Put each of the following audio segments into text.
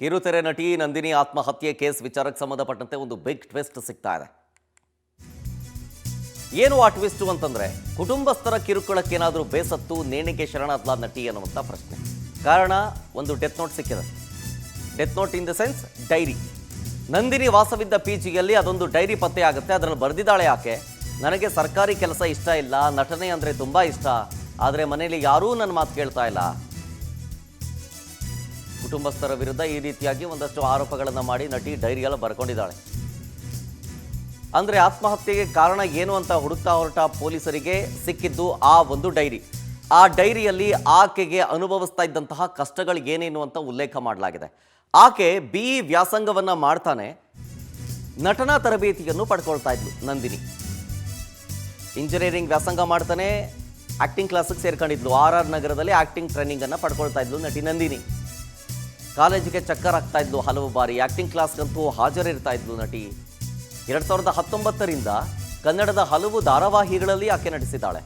ಕಿರುತೆರೆ ನಟಿ ನಂದಿನಿ ಆತ್ಮಹತ್ಯೆ ಕೇಸ್ ವಿಚಾರಕ್ಕೆ ಸಂಬಂಧಪಟ್ಟಂತೆ ಒಂದು ಬಿಗ್ ಟ್ವಿಸ್ಟ್ ಸಿಗ್ತಾ ಇದೆ. ಏನು ಆ ಟ್ವಿಸ್ಟ್ ಅಂತಂದ್ರೆ, ಕುಟುಂಬಸ್ಥರ ಕಿರುಕುಳಕ್ಕೇನಾದರೂ ಬೇಸತ್ತು ನೇಣಿಗೆ ಶರಣಾದ್ಲ ನಟಿ ಅನ್ನುವಂಥ ಪ್ರಶ್ನೆ. ಕಾರಣ, ಒಂದು ಡೆತ್ ನೋಟ್ ಸಿಕ್ಕಿದೆ. Death note in the sense diary. Nandini ವಾಸವಿದ್ದ ಪಿಜಿಯಲ್ಲಿ ಅದೊಂದು ಡೈರಿ ಪತ್ತೆ ಆಗುತ್ತೆ. ಅದರಲ್ಲಿ ಬರೆದಿದ್ದಾಳೆ ಆಕೆ, ನನಗೆ ಸರ್ಕಾರಿ ಕೆಲಸ ಇಷ್ಟ ಇಲ್ಲ, ನಟನೆ ಅಂದರೆ ತುಂಬ ಇಷ್ಟ, ಆದರೆ ಮನೆಯಲ್ಲಿ ಯಾರೂ ನನ್ನ ಮಾತು ಕೇಳ್ತಾ ಇಲ್ಲ. ಕುಟುಂಬಸ್ಥರ ವಿರುದ್ಧ ಈ ರೀತಿಯಾಗಿ ಒಂದಷ್ಟು ಆರೋಪಗಳನ್ನು ಮಾಡಿ ನಟಿ ಡೈರಿಯಲ್ಲಿ ಬರ್ಕೊಂಡಿದ್ದಾಳೆ. ಅಂದರೆ ಆತ್ಮಹತ್ಯೆಗೆ ಕಾರಣ ಏನು ಅಂತ ಹುಡುಕ್ತಾ ಹೊರಟ ಪೊಲೀಸರಿಗೆ ಸಿಕ್ಕಿದ್ದು ಆ ಒಂದು ಡೈರಿ. ಆ ಡೈರಿಯಲ್ಲಿ ಆಕೆಗೆ ಅನುಭವಿಸ್ತಾ ಇದ್ದಂತಹ ಕಷ್ಟಗಳು ಏನೇನು ಅಂತ ಉಲ್ಲೇಖ ಮಾಡಲಾಗಿದೆ. ಆಕೆ BE ವ್ಯಾಸಂಗವನ್ನು ಮಾಡ್ತಾನೆ ನಟನಾ ತರಬೇತಿಯನ್ನು ಪಡ್ಕೊಳ್ತಾ ಇದ್ಲು ನಂದಿನಿ. ಇಂಜಿನಿಯರಿಂಗ್ ವ್ಯಾಸಂಗ ಮಾಡ್ತಾನೆ ಆ್ಯಕ್ಟಿಂಗ್ ಕ್ಲಾಸಿಗೆ ಸೇರ್ಕೊಂಡಿದ್ಲು. RR ನಗರದಲ್ಲಿ ಆ್ಯಕ್ಟಿಂಗ್ ಟ್ರೈನಿಂಗನ್ನು ಪಡ್ಕೊಳ್ತಾ ಇದ್ಲು ನಟಿ ನಂದಿನಿ. ಕಾಲೇಜಿಗೆ ಚಕ್ಕರ್ ಆಗ್ತಾ ಇದ್ಲು ಹಲವು ಬಾರಿ. ಆ್ಯಕ್ಟಿಂಗ್ ಕ್ಲಾಸ್ಗಂತೂ ಹಾಜರಿರ್ತಾ ಇದ್ಲು ನಟಿ. 2019ರಿಂದ ಕನ್ನಡದ ಹಲವು ಧಾರಾವಾಹಿಗಳಲ್ಲಿ ಆಕೆ ನಟಿಸಿದ್ದಾಳೆ.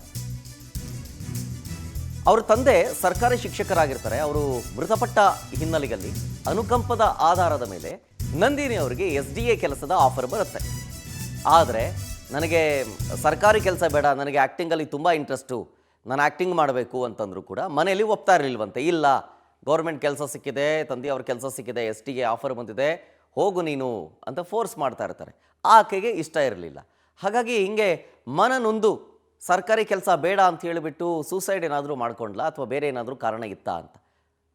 ಅವ್ರ ತಂದೆ ಸರ್ಕಾರಿ ಶಿಕ್ಷಕರಾಗಿರ್ತಾರೆ. ಅವರು ಮೃತಪಟ್ಟ ಹಿನ್ನೆಲೆಯಲ್ಲಿ ಅನುಕಂಪದ ಆಧಾರದ ಮೇಲೆ ನಂದಿನಿ ಅವರಿಗೆ SDA ಕೆಲಸದ ಆಫರ್ ಬರುತ್ತೆ. ಆದರೆ ನನಗೆ ಸರ್ಕಾರಿ ಕೆಲಸ ಬೇಡ, ನನಗೆ ಆ್ಯಕ್ಟಿಂಗಲ್ಲಿ ತುಂಬ ಇಂಟ್ರೆಸ್ಟು, ನಾನು ಆ್ಯಕ್ಟಿಂಗ್ ಮಾಡಬೇಕು ಅಂತಂದರೂ ಕೂಡ ಮನೆಯಲ್ಲಿ ಒಪ್ತಾ ಇರಲಿಲ್ವಂತೆ. ಇಲ್ಲ, ಗೌರ್ಮೆಂಟ್ ಕೆಲಸ ಸಿಕ್ಕಿದೆ, ತಂದೆಯವ್ರ ಕೆಲಸ ಸಿಕ್ಕಿದೆ, SDA ಆಫರ್ ಬಂದಿದೆ, ಹೋಗು ನೀನು ಅಂತ ಫೋರ್ಸ್ ಮಾಡ್ತಾ ಇರ್ತಾರೆ. ಆಕೆಗೆ ಇಷ್ಟ ಇರಲಿಲ್ಲ. ಹಾಗಾಗಿ ಹಿಂಗೆ ಮನನೊಂದು ಸರ್ಕಾರಿ ಕೆಲಸ ಬೇಡ ಅಂತ ಹೇಳಿಬಿಟ್ಟು ಸೂಸೈಡ್ ಏನಾದರೂ ಮಾಡ್ಕೊಂಡ್ಲಾ ಅಥವಾ ಬೇರೆ ಏನಾದರೂ ಕಾರಣ ಇತ್ತಾ ಅಂತ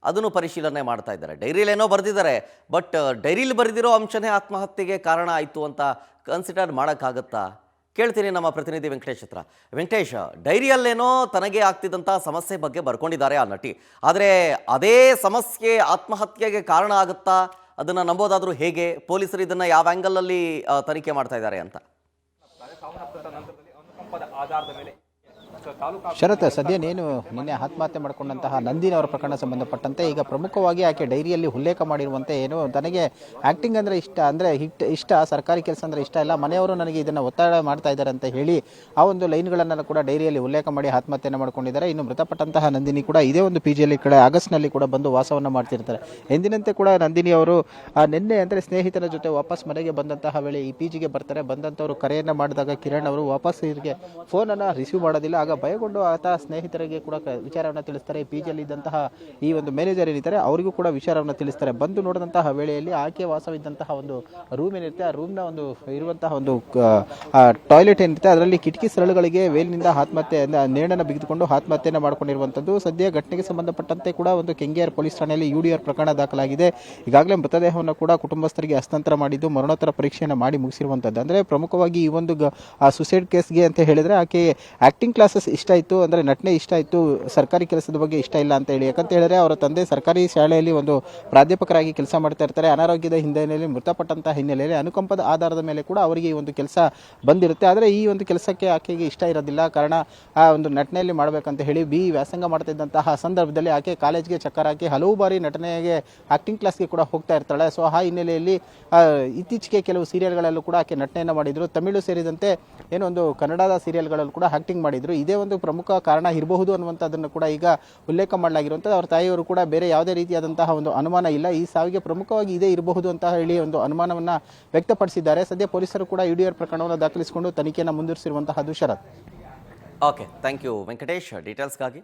ಅದನ್ನು ಪರಿಶೀಲನೆ ಮಾಡ್ತಾ ಇದ್ದಾರೆ. ಡೈರಿಲೇನೋ ಬರೆದಿದ್ದಾರೆ, ಬಟ್ ಡೈರಿಲಿ ಬರೆದಿರೋ ಅಂಶನೇ ಆತ್ಮಹತ್ಯೆಗೆ ಕಾರಣ ಆಯಿತು ಅಂತ ಕನ್ಸಿಡರ್ ಮಾಡೋಕ್ಕಾಗತ್ತಾ? ಕೇಳ್ತೀನಿ ನಮ್ಮ ಪ್ರತಿನಿಧಿ ವೆಂಕಟೇಶ್ ಹತ್ರ. ವೆಂಕಟೇಶ್, ಡೈರಿಯಲ್ಲೇನೋ ತನಗೆ ಆಗ್ತಿದ್ದಂಥ ಸಮಸ್ಯೆ ಬಗ್ಗೆ ಬರ್ಕೊಂಡಿದ್ದಾರೆ ಆ ನಟಿ, ಆದರೆ ಅದೇ ಸಮಸ್ಯೆ ಆತ್ಮಹತ್ಯೆಗೆ ಕಾರಣ ಆಗುತ್ತಾ? ಅದನ್ನು ನಂಬೋದಾದರೂ ಹೇಗೆ? ಪೊಲೀಸರು ಇದನ್ನು ಯಾವ ಆ್ಯಂಗಲಲ್ಲಿ ತನಿಖೆ ಮಾಡ್ತಾ ಇದ್ದಾರೆ ಅಂತ? ಶರತ್, ಸದ್ಯ ನೀನು ನಿನ್ನೆ ಆತ್ಮಹತ್ಯೆ ಮಾಡಿಕೊಂಡಂತಹ ನಂದಿನಿ ಅವರ ಪ್ರಕರಣ ಸಂಬಂಧಪಟ್ಟಂತೆ ಈಗ ಪ್ರಮುಖವಾಗಿ ಆಕೆ ಡೈರಿಯಲ್ಲಿ ಉಲ್ಲೇಖ ಮಾಡಿರುವಂತೆ ಏನು, ತನಗೆ ಆ್ಯಕ್ಟಿಂಗ್ ಅಂದರೆ ಇಷ್ಟ, ಸರ್ಕಾರಿ ಕೆಲಸ ಅಂದರೆ ಇಷ್ಟ ಇಲ್ಲ, ಮನೆಯವರು ನನಗೆ ಇದನ್ನು ಒತ್ತಡ ಮಾಡ್ತಾ ಇದ್ದಾರೆ ಅಂತ ಹೇಳಿ ಆ ಒಂದು ಲೈನ್ಗಳನ್ನು ಕೂಡ ಡೈರಿಯಲ್ಲಿ ಉಲ್ಲೇಖ ಮಾಡಿ ಆತ್ಮಹತ್ಯೆಯನ್ನು ಮಾಡ್ಕೊಂಡಿದ್ದಾರೆ. ಇನ್ನು ಮೃತಪಟ್ಟಂತಹ ನಂದಿನಿ ಕೂಡ ಇದೇ ಒಂದು PGಯಲ್ಲಿ ಕಡೆ ಆಗಸ್ಟ್ನಲ್ಲಿ ಕೂಡ ಬಂದು ವಾಸವನ್ನು ಮಾಡ್ತಿರ್ತಾರೆ. ಎಂದಿನಂತೆ ಕೂಡ ನಂದಿನಿ ಅವರು ನಿನ್ನೆ ಅಂದರೆ ಸ್ನೇಹಿತರ ಜೊತೆ ವಾಪಸ್ ಮನೆಗೆ ಬಂದಂತಹ ವೇಳೆ ಈ PGಗೆ ಬರ್ತಾರೆ. ಬಂದಂಥವರು ಕರೆಯನ್ನು ಮಾಡಿದಾಗ ಕಿರಣ್ ಅವರು ವಾಪಸ್ ಇವರಿಗೆ ಫೋನನ್ನು ರಿಸೀವ್ ಮಾಡೋದಿಲ್ಲ. ಆಗ ಭಯಗೊಂಡು ಆತ ಸ್ನೇಹಿತರಿಗೆ ಕೂಡ ವಿಚಾರವನ್ನು ತಿಳಿಸ್ತಾರೆ. PGಯಲ್ಲಿ ಇದ್ದಂತಹ ಈ ಒಂದು ಮ್ಯಾನೇಜರ್ ಏನಿದ್ದಾರೆ ಅವರಿಗೂ ಕೂಡ ವಿಚಾರವನ್ನು ತಿಳಿಸ್ತಾರೆ. ಬಂದು ನೋಡಿದಂತಹ ವೇಳೆಯಲ್ಲಿ ಆಕೆ ವಾಸವಿದ್ದಂತಹ ಒಂದು ರೂಮ್ ಏನಿರುತ್ತೆ, ಆ ರೂಮ್ನ ಒಂದು ಇರುವಂತಹ ಒಂದು ಟಾಯ್ಲೆಟ್ ಏನಿರುತ್ತೆ ಅದರಲ್ಲಿ ಕಿಟಕಿ ಸರಳುಗಳಿಗೆ ವೇಲಿನಿಂದ ಆತ್ಮಹತ್ಯೆ ನೇಣನ್ನು ಬಿಗಿದುಕೊಂಡು ಆತ್ಮಹತ್ಯೆಯನ್ನು ಮಾಡಿಕೊಂಡಿರುವಂಥದ್ದು. ಸದ್ಯ ಘಟನೆಗೆ ಸಂಬಂಧಪಟ್ಟಂತೆ ಕೂಡ ಒಂದು ಕೆಂಗೇರ್ ಪೊಲೀಸ್ ಠಾಣೆಯಲ್ಲಿ UDR ಪ್ರಕರಣ ದಾಖಲಾಗಿದೆ. ಈಗಾಗಲೇ ಮೃತದೇಹವನ್ನು ಕೂಡ ಕುಟುಂಬಸ್ಥರಿಗೆ ಹಸ್ತಾಂತರ ಮಾಡಿದ್ದು ಮರಣೋತ್ತರ ಪರೀಕ್ಷೆಯನ್ನು ಮಾಡಿ ಮುಗಿಸಿರುವಂಥದ್ದು. ಅಂದರೆ ಪ್ರಮುಖವಾಗಿ ಈ ಒಂದು ಸುಸೈಡ್ ಕೇಸ್ಗೆ ಅಂತ ಹೇಳಿದರೆ ಆಕೆ ಆ್ಯಕ್ಟಿಂಗ್ ಕ್ಲಾಸಸ್ ಇಷ್ಟ ಇತ್ತು, ಅಂದರೆ ನಟನೆ ಇಷ್ಟ ಇತ್ತು, ಸರ್ಕಾರಿ ಕೆಲಸದ ಬಗ್ಗೆ ಇಷ್ಟ ಇಲ್ಲ ಅಂತ ಹೇಳಿ. ಯಾಕಂತ ಹೇಳಿದ್ರೆ ಅವರ ತಂದೆ ಸರ್ಕಾರಿ ಶಾಲೆಯಲ್ಲಿ ಒಂದು ಪ್ರಾಧ್ಯಾಪಕರಾಗಿ ಕೆಲಸ ಮಾಡ್ತಾ ಇರ್ತಾರೆ. ಅನಾರೋಗ್ಯದ ಹಿನ್ನೆಲೆಯಲ್ಲಿ ಮೃತಪಟ್ಟಂತಹ ಹಿನ್ನೆಲೆಯಲ್ಲಿ ಅನುಕಂಪದ ಆಧಾರದ ಮೇಲೆ ಕೂಡ ಅವರಿಗೆ ಈ ಒಂದು ಕೆಲಸ ಬಂದಿರುತ್ತೆ. ಆದರೆ ಈ ಒಂದು ಕೆಲಸಕ್ಕೆ ಆಕೆಗೆ ಇಷ್ಟ ಇರೋದಿಲ್ಲ. ಕಾರಣ ಆ ಒಂದು ನಟನೆಯಲ್ಲಿ ಮಾಡಬೇಕಂತ ಹೇಳಿ BE ವ್ಯಾಸಂಗ ಮಾಡ್ತಾ ಇದ್ದಂತಹ ಸಂದರ್ಭದಲ್ಲಿ ಆಕೆ ಕಾಲೇಜ್ಗೆ ಚಕ್ಕರ್ ಹಾಕಿ ಹಲವು ಬಾರಿ ನಟನೆಗೆ ಆ್ಯಕ್ಟಿಂಗ್ ಕ್ಲಾಸ್ಗೆ ಕೂಡ ಹೋಗ್ತಾ ಇರ್ತಾಳೆ. ಸೊ ಆ ಹಿನ್ನೆಲೆಯಲ್ಲಿ ಇತ್ತೀಚೆಗೆ ಕೆಲವು ಸೀರಿಯಲ್ಗಳಲ್ಲೂ ಕೂಡ ಆಕೆ ನಟನೆಯನ್ನು ಮಾಡಿದ್ರು. ತಮಿಳು ಸೇರಿದಂತೆ ಏನೊಂದು ಕನ್ನಡದ ಸೀರಿಯಲ್ಗಳಲ್ಲೂ ಕೂಡ ಆ್ಯಕ್ಟಿಂಗ್ ಮಾಡಿದ್ರು. ಇದೇ ಒಂದು ಪ್ರಮುಖ ಕಾರಣ ಇರಬಹುದು ಅನ್ನುವಂಥದ್ದನ್ನು ಕೂಡ ಈಗ ಉಲ್ಲೇಖ ಮಾಡಲಾಗಿರುವಂಥದ್ದು. ಅವರ ತಾಯಿಯವರು ಕೂಡ ಬೇರೆ ಯಾವುದೇ ರೀತಿಯಾದಂತಹ ಒಂದು ಅನುಮಾನ ಇಲ್ಲ, ಈ ಸಾವಿಗೆ ಪ್ರಮುಖವಾಗಿ ಇದೇ ಇರಬಹುದು ಅಂತ ಹೇಳಿ ಒಂದು ಅನುಮಾನವನ್ನು ವ್ಯಕ್ತಪಡಿಸಿದ್ದಾರೆ. ಸದ್ಯ ಪೊಲೀಸರು ಕೂಡ UDR ಪ್ರಕರಣವನ್ನು ದಾಖಲಿಸಿಕೊಂಡು ತನಿಖೆಯನ್ನು ಮುಂದುವರಿಸಿರುವಂತಹದ್ದು. ಶರತ್, ಓಕೆ, ಥ್ಯಾಂಕ್ ಯು ವೆಂಕಟೇಶ್ ಡೀಟೇಲ್ಸ್ಗಾಗಿ.